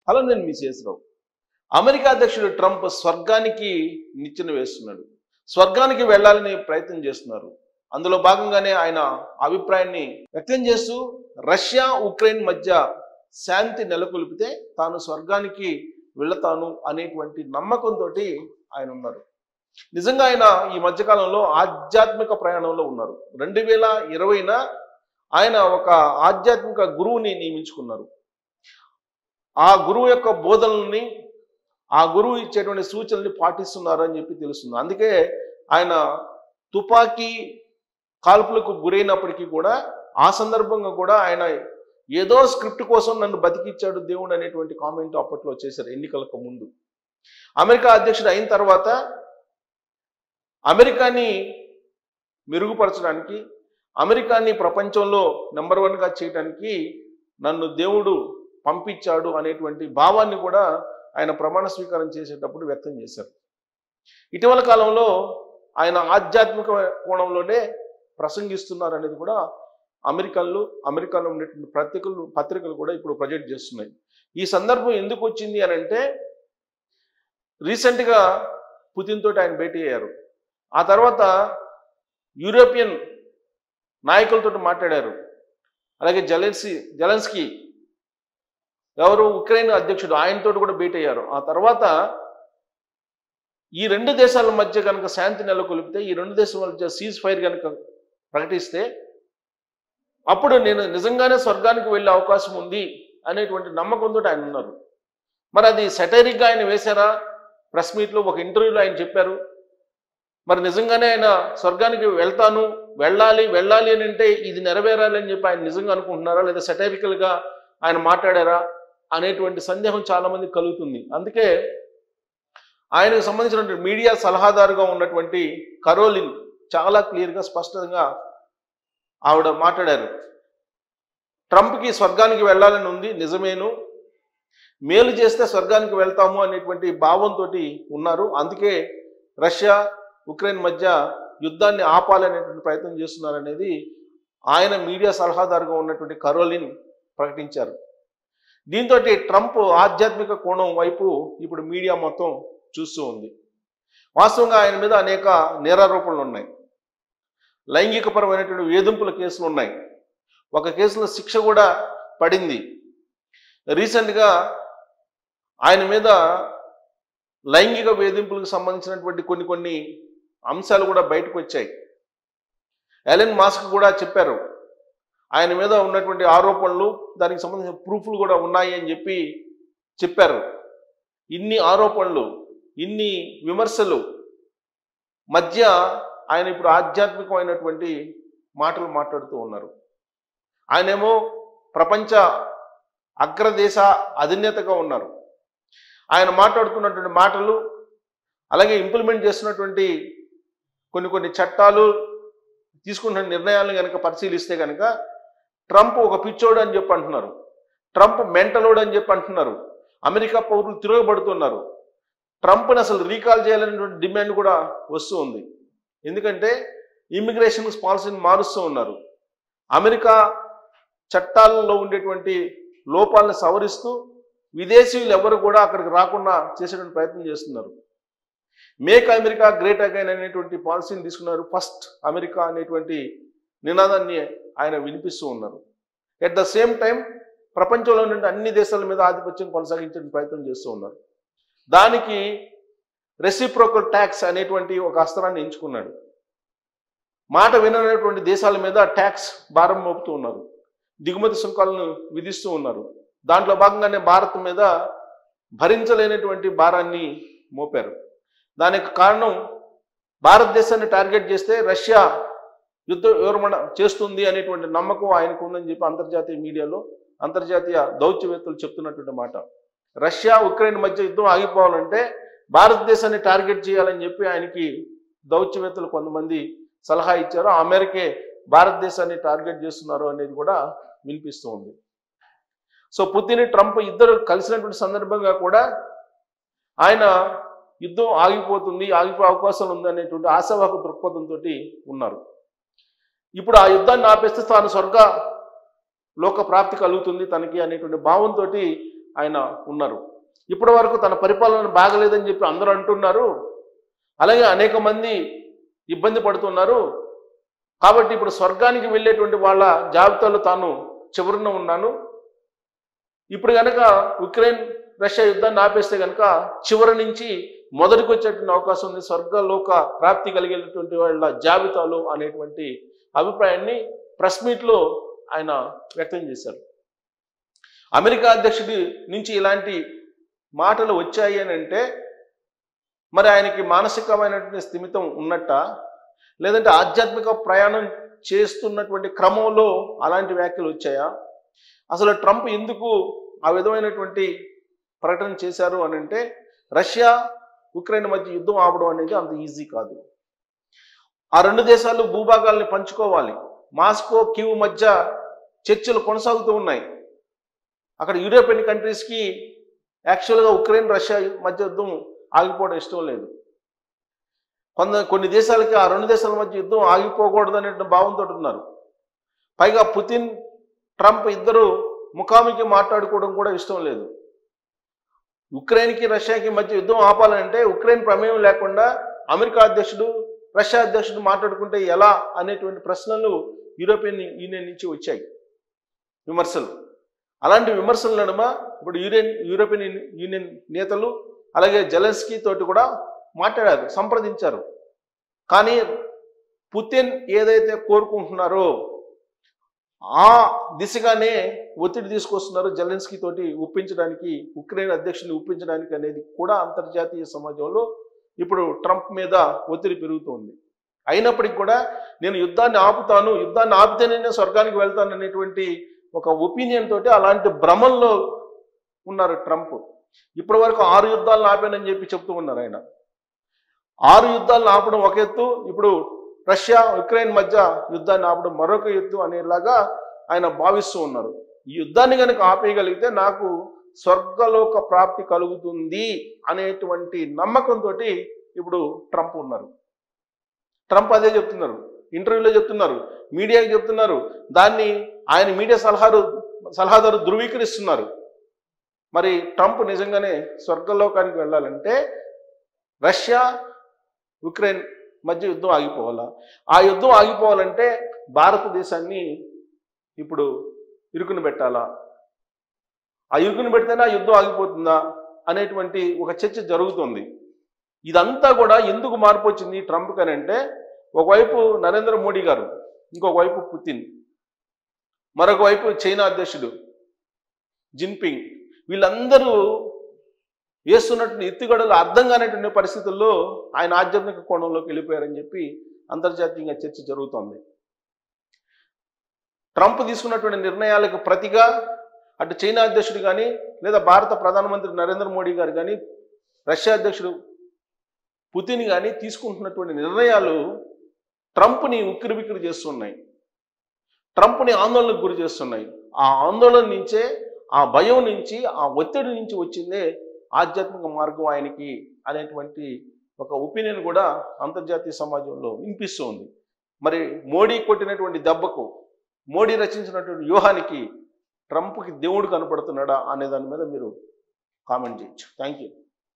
Hello, నేను మీ Sesha Rao. America అధ్యక్షుడు Trump స్వర్గానికి నిచ్చెన వేస్తున్నాడు. స్వర్గానికి వెళ్ళాలని ప్రయత్నం చేస్తున్నారు. అందులో భాగంగానే ఆయన అభిప్రాయాన్ని వ్యక్తం చేస్తూ రష్యా ఉక్రెయిన్ మధ్య శాంతి నెలకొల్పితే తాను స్వర్గానికి వెళతాను అనేటువంటి నమ్మకంతో ఆయన ఉన్నారు. నిజంగా ఆయన ఈ మధ్యకాలంలో ఆధ్యాత్మిక ప్రయాణంలో ఉన్నారు. 2020న ఆయన ఒక ఆధ్యాత్మిక గురువుని నియమించుకున్నారు. ఆ గురువు యొక్క బోధనల్ని, ఆ గురువు ఇచ్చేటువంటి సూచనల్ని పాటిస్తున్నారు అని చెప్పి తెలుస్తుంది. అందుకే ఆయన తుపాకీ కాల్పులకు గురైనప్పటికీ కూడా ఆ సందర్భంగా కూడా ఆయన ఏదో స్క్రిప్ట్ కోసం నన్ను బతికిచ్చాడు దేవుడు అనేటువంటి కామెంట్ అప్పట్లో చేశారు ఎన్నికలకు ముందు. అమెరికా అధ్యక్షుడు అయిన తర్వాత అమెరికాని మెరుగుపరచడానికి, అమెరికాని ప్రపంచంలో నెంబర్ 1గా చేయడానికి నన్ను దేవుడు పంపించాడు అనేటువంటి భావాన్ని కూడా ఆయన ప్రమాణ స్వీకారం చేసేటప్పుడు వ్యక్తం చేశారు. ఇటీవల కాలంలో ఆయన ఆధ్యాత్మిక కోణంలోనే ప్రసంగిస్తున్నారు అనేది కూడా అమెరికాలో ఉండేటువంటి పత్రికలు కూడా ఇప్పుడు ప్రొజెక్ట్ చేస్తున్నాయి. ఈ సందర్భం ఎందుకు వచ్చింది అని అంటే, రీసెంట్గా పుతిన్ తోటి ఆయన భేటీ అయ్యారు. ఆ తర్వాత యూరోపియన్ నాయకులతో మాట్లాడారు. అలాగే జెలెన్స్కీ ఎవరు ఉక్రెయిన్ అధ్యక్షుడు, ఆయనతో కూడా భేటీ అయ్యారు. ఆ తర్వాత ఈ రెండు దేశాల మధ్య కనుక శాంతి నెలకొల్పితే, ఈ రెండు దేశాల మధ్య సీజ్ ఫైర్ కనుక ప్రకటిస్తే అప్పుడు నేను నిజంగానే స్వర్గానికి వెళ్ళే అవకాశం ఉంది అనేటువంటి నమ్మకంతో ఆయన ఉన్నారు. మరి అది సెటైరిక్గా ఆయన వేశారా? ప్రెస్ మీట్లో ఒక ఇంటర్వ్యూలో ఆయన చెప్పారు. మరి నిజంగానే ఆయన స్వర్గానికి వెళ్ళాలి అని అంటే ఇది నెరవేరాలి అని చెప్పి ఆయన నిజంగా అనుకుంటున్నారా, లేదా సెటైరికల్గా ఆయన మాట్లాడారా అనేటువంటి సందేహం చాలా మందికి కలుగుతుంది. అందుకే ఆయనకు సంబంధించినటువంటి మీడియా సలహాదారుగా ఉన్నటువంటి కరోలిన్ చాలా క్లియర్గా స్పష్టంగా ఆవిడ మాట్లాడారు. ట్రంప్కి స్వర్గానికి వెళ్ళాలని ఉంది, నిజమేను, మేలు చేస్తే స్వర్గానికి వెళ్తాము అనేటువంటి భావంతో ఉన్నారు. అందుకే రష్యా ఉక్రెయిన్ మధ్య యుద్ధాన్ని ఆపాలనేటువంటి ప్రయత్నం చేస్తున్నారనేది ఆయన మీడియా సలహాదారుగా ఉన్నటువంటి కరోలిన్ ప్రకటించారు. దీంతో ట్రంప్ ఆధ్యాత్మిక కోణం వైపు ఇప్పుడు మీడియా మొత్తం చూస్తూ ఉంది. వాస్తవంగా ఆయన మీద అనేక నేరారోపణలు ఉన్నాయి. లైంగికపరమైనటువంటి వేధింపుల కేసులు ఉన్నాయి. ఒక కేసులో శిక్ష కూడా పడింది. రీసెంట్గా ఆయన మీద లైంగిక వేధింపులకు సంబంధించినటువంటి కొన్ని అంశాలు కూడా బయటకు వచ్చాయి. ఎలన్ మస్క్ కూడా చెప్పారు ఆయన మీద ఉన్నటువంటి ఆరోపణలు, దానికి సంబంధించిన ప్రూఫ్లు కూడా ఉన్నాయి అని చెప్పారు. ఇన్ని ఆరోపణలు, ఇన్ని విమర్శలు మధ్య ఆయన ఇప్పుడు ఆధ్యాత్మికమైనటువంటి మాటలు మాట్లాడుతూ ఉన్నారు. ఆయనేమో ప్రపంచ అగ్రదేశ అధినేతగా ఉన్నారు. ఆయన మాట్లాడుతున్నటువంటి మాటలు, అలాగే ఇంప్లిమెంట్ చేస్తున్నటువంటి కొన్ని చట్టాలు, తీసుకున్న నిర్ణయాలను కనుక పరిశీలిస్తే కనుక ట్రంప్ ఒక పిచ్చోడు అని చెప్పి అంటున్నారు, ట్రంప్ మెంటలోడు అని చెప్పి అంటున్నారు. అమెరికా పౌరులు తిరగబడుతున్నారు. ట్రంప్ని అసలు రీకాల్ చేయాలనేటువంటి డిమాండ్ కూడా వస్తూ ఉంది. ఎందుకంటే ఇమ్మిగ్రేషన్ పాలసీని మారుస్తూ ఉన్నారు. అమెరికా చట్టాలలో ఉండేటువంటి లోపాలను సవరిస్తూ విదేశీయులు ఎవరు కూడా అక్కడికి రాకుండా చేసేటువంటి ప్రయత్నం చేస్తున్నారు. మేక్ అమెరికా గ్రేట్ అగైన్ అనేటువంటి పాలసీని తీసుకున్నారు. ఫస్ట్ అమెరికా అనేటువంటి నినాదాన్ని ఆయన వినిపిస్తూ ఉన్నారు. ఎట్ ద సేమ్ టైం ప్రపంచంలో నుండి అన్ని దేశాల మీద ఆధిపత్యం కొనసాగించే ప్రయత్నం చేస్తూ ఉన్నారు. దానికి రెసిప్రోకల్ ట్యాక్స్ అనేటువంటి ఒక అస్త్రాన్ని ఎంచుకున్నాడు. మాట వినటువంటి దేశాల మీద ట్యాక్స్ భారం మోపుతూ ఉన్నారు. దిగుమతి సుంకాలను విధిస్తూ ఉన్నారు. దాంట్లో భాగంగానే భారత్ మీద భరించలేనటువంటి భారాన్ని మోపారు. దానికి కారణం భారతదేశాన్ని టార్గెట్ చేస్తే రష్యా యుద్ధ విరమణ చేస్తుంది అనేటువంటి నమ్మకం ఆయనకు ఉందని చెప్పి అంతర్జాతీయ మీడియాలో అంతర్జాతీయ దౌత్యవేత్తలు చెప్తున్నటువంటి మాట. రష్యా ఉక్రెయిన్ మధ్య యుద్ధం ఆగిపోవాలంటే భారతదేశాన్ని టార్గెట్ చేయాలని చెప్పి ఆయనకి దౌత్యవేత్తలు కొంతమంది సలహా ఇచ్చారు. ఆ మేరకే భారతదేశాన్ని టార్గెట్ చేస్తున్నారు అనేది కూడా వినిపిస్తూ ఉంది. సో పుతిన్, ట్రంప్ ఇద్దరు కలిసినటువంటి సందర్భంగా కూడా ఆయన యుద్ధం ఆగిపోయే అవకాశం ఉందనేటువంటి ఆశావాహ దృక్పథంతో ఉన్నారు. ఇప్పుడు ఆ యుద్ధాన్ని ఆపేస్తే తాను స్వర్గ లోక ప్రాప్తి కలుగుతుంది తనకి అనేటువంటి భావంతో ఆయన ఉన్నారు. ఇప్పటి వరకు తన పరిపాలన బాగలేదని చెప్పి అందరూ అంటున్నారు. అలాగే అనేక మంది ఇబ్బంది పడుతున్నారు. కాబట్టి ఇప్పుడు స్వర్గానికి వెళ్ళేటువంటి వాళ్ళ జాబితాలో తాను చివరిన ఉన్నాను. ఇప్పుడు కనుక ఉక్రెయిన్ రష్యా యుద్ధాన్ని ఆపేస్తే కనుక చివరి నుంచి మొదటికి వచ్చేటువంటి అవకాశం ఉంది, స్వర్గలోక ప్రాప్తి కలిగేటువంటి వాళ్ళ జాబితాలో అనేటువంటి అభిప్రాయాన్ని ప్రెస్ మీట్లో ఆయన వ్యక్తం చేశారు. అమెరికా అధ్యక్షుడి నుంచి ఇలాంటి మాటలు వచ్చాయి అని అంటే మరి ఆయనకి మానసికమైనటువంటి స్థిమితం ఉన్నట్ట, లేదంటే ఆధ్యాత్మిక ప్రయాణం చేస్తున్నటువంటి క్రమంలో అలాంటి వ్యాఖ్యలు వచ్చాయా? అసలు ట్రంప్ ఎందుకు ఆ విధమైనటువంటి ప్రకటన చేశారు అని అంటే రష్యా ఉక్రెయిన్ మధ్య యుద్ధం ఆపడం అనేది అంత ఈజీ కాదు. ఆ రెండు దేశాలు భూభాగాల్ని పంచుకోవాలి. మాస్కో కీవ్ మధ్య చర్చలు కొనసాగుతూ ఉన్నాయి. అక్కడ యూరోపియన్ కంట్రీస్కి యాక్చువల్గా ఉక్రెయిన్ రష్యా మధ్య యుద్ధం ఆగిపోవడం ఇష్టం లేదు. కొన్ని దేశాలకి ఆ రెండు దేశాల మధ్య యుద్ధం ఆగిపోకూడదు అనే భావంతో ఉన్నారు. పైగా పుతిన్ ట్రంప్ ఇద్దరు ముఖాముఖి మాట్లాడుకోవడం కూడా ఇష్టం లేదు. ఉక్రెయిన్కి రష్యాకి మధ్య యుద్ధం ఆపాలంటే ఉక్రెయిన్ ప్రమేయం లేకుండా అమెరికా అధ్యక్షుడు రష్యా అధ్యక్షుడు మాట్లాడుకుంటే ఎలా అనేటువంటి ప్రశ్నలు యూరోపియన్ యూనియన్ నుంచి వచ్చాయి, విమర్శలు. అలాంటి విమర్శల నడుమ ఇప్పుడు యూరోపియన్ యూనియన్ నేతలు అలాగే జెలెన్స్కీ తోటి కూడా మాట్లాడారు, సంప్రదించారు. కానీ పుతిన్ ఏదైతే కోరుకుంటున్నారో ఆ దిశగానే ఒత్తిడి తీసుకొస్తున్నారు జెలెన్స్కీ తోటి ఒప్పించడానికి, ఉక్రెయిన్ అధ్యక్షుడిని ఒప్పించడానికి అనేది కూడా అంతర్జాతీయ సమాజంలో ఇప్పుడు ట్రంప్ మీద ఒత్తిడి పెరుగుతోంది. అయినప్పటికీ కూడా నేను యుద్ధాన్ని ఆపుతాను, యుద్ధాన్ని ఆపితేనే నేను స్వర్గానికి వెళ్తాను అనేటువంటి ఒక ఒపీనియన్ తోటి అలాంటి భ్రమంలో ఉన్నారు ట్రంప్. ఇప్పటి వరకు 6 యుద్ధాలను ఆపానని చెప్పి చెప్తూ ఉన్నారు ఆయన. 6 యుద్ధాలను ఆపడం ఒక ఎత్తు, ఇప్పుడు రష్యా ఉక్రెయిన్ మధ్య యుద్ధాన్ని ఆపడం మరొక ఎత్తు అనేలాగా ఆయన భావిస్తూ ఉన్నారు. ఈ యుద్ధాన్ని కనుక ఆపేయగలిగితే నాకు స్వర్గలోక ప్రాప్తి కలుగుతుంది అనేటువంటి నమ్మకంతో ఇప్పుడు ట్రంప్ ఉన్నారు. ట్రంప్ అదే చెప్తున్నారు, ఇంటర్వ్యూలో చెప్తున్నారు, మీడియాకి చెప్తున్నారు. దాన్ని ఆయన మీడియా సలహాదారు ధృవీకరిస్తున్నారు. మరి ట్రంప్ నిజంగానే స్వర్గలోకానికి వెళ్ళాలంటే రష్యా ఉక్రెయిన్ మధ్య యుద్ధం ఆగిపోవాలా? ఆ యుద్ధం ఆగిపోవాలంటే భారతదేశాన్ని ఇప్పుడు ఇరుకుని పెట్టాలా? ఆ ఇరుకుని పెడితేనే ఆ యుద్ధం ఆగిపోతుందా అనేటువంటి ఒక చర్చ జరుగుతుంది. ఇదంతా కూడా ఎందుకు మార్పు వచ్చింది ట్రంప్ కని అంటే ఒకవైపు నరేంద్ర మోడీ గారు, ఇంకొక వైపు పుతిన్, మరొక వైపు చైనా అధ్యక్షుడు జిన్పింగ్, వీళ్ళందరూ వేస్తున్నటువంటి ఎత్తుగడలు అర్థం కానటువంటి పరిస్థితుల్లో ఆయన ఆధ్యాత్మిక కోణంలోకి వెళ్ళిపోయారని చెప్పి అంతర్జాతీయంగా చర్చ జరుగుతోంది. ట్రంప్ తీసుకున్నటువంటి నిర్ణయాలకు ప్రతిగా అటు చైనా అధ్యక్షుడు కానీ లేదా భారత ప్రధానమంత్రి నరేంద్ర మోడీ గారు కానీ రష్యా అధ్యక్షుడు పుతిన్ కానీ తీసుకుంటున్నటువంటి నిర్ణయాలు ట్రంప్ని ఉక్కిరిబిక్కిరి చేస్తున్నాయి, ట్రంప్ని ఆందోళనకు గురి చేస్తున్నాయి. ఆ ఆందోళన నుంచే, ఆ భయం నుంచి, ఆ ఒత్తిడి నుంచి వచ్చిందే ఆధ్యాత్మిక మార్గం ఆయనకి అనేటువంటి ఒక ఒపీనియన్ కూడా అంతర్జాతీయ సమాజంలో వినిపిస్తుంది. మరి మోడీ కొట్టినటువంటి దెబ్బకు, మోడీ రచించినటువంటి వ్యూహానికి ట్రంప్కి దేవుడు కనపడుతున్నాడా అనే దాని మీద మీరు కామెంట్ చేయొచ్చు. Thank you.